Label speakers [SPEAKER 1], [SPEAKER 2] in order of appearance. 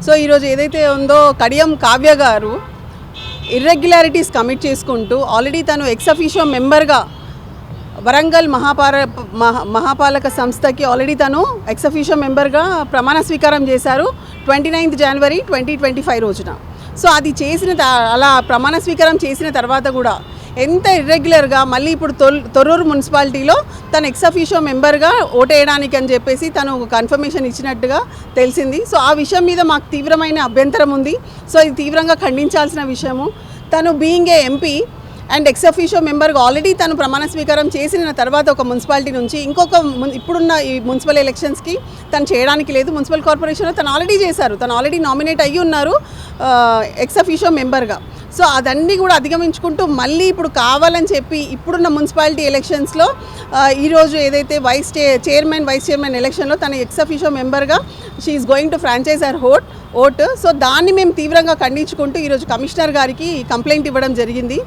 [SPEAKER 1] So ఈరోజు ఏదైతే ఉందో కడియం కావ్య గారు ఇర్రెగ్యులారిటీస్ కమిట్ చేసుకుంటూ ఆల్రెడీ తను ఎక్స్ అఫీషియో మెంబర్గా వరంగల్ మహాపాలక సంస్థకి ఆల్రెడీ తను ఎక్స్ అఫీషియో మెంబర్గా ప్రమాణ స్వీకారం చేశారు 29th January 2025 రోజున. సో అది అలా ప్రమాణ స్వీకారం చేసిన తర్వాత కూడా ఎంత ఇర్రెగ్యులర్గా మళ్ళీ ఇప్పుడు తొర్రూరు మున్సిపాలిటీలో తను ఎక్స్ అఫీషియో మెంబర్గా ఓటేయడానికి అని చెప్పేసి తను కన్ఫర్మేషన్ ఇచ్చినట్టుగా తెలిసింది. సో ఆ విషయం మీద మాకు తీవ్రమైన అభ్యంతరం ఉంది. సో ఇది తీవ్రంగా ఖండించాల్సిన విషయము. తను being a MP and ex officio మెంబర్గా ఆల్రెడీ తను ప్రమాణ స్వీకారం చేసిన తర్వాత ఒక మున్సిపాలిటీ నుంచి ఇప్పుడున్న ఈ మున్సిపల్ ఎలక్షన్స్కి తను చేయడానికి లేదు. మున్సిపల్ కార్పొరేషన్లో తను ఆల్రెడీ చేశారు, తను ఆల్రెడీ నామినేట్ అయ్యి ఉన్నారు ఎక్స్ అఫీషియో మెంబర్గా. సో అదన్నీ కూడా అధిగమించుకుంటూ మళ్ళీ ఇప్పుడు కావాలని చెప్పి ఇప్పుడున్న మున్సిపాలిటీ ఎలక్షన్స్లో ఈరోజు ఏదైతే చైర్మన్ వైస్ చైర్మన్ ఎలక్షన్లో తన ఎక్స్ అఫీషియో మెంబర్గా she is going to franchise her vote. So దాన్ని మేము తీవ్రంగా ఖండించుకుంటూ ఈరోజు కమిషనర్ గారికి కంప్లైంట్ ఇవ్వడం జరిగింది.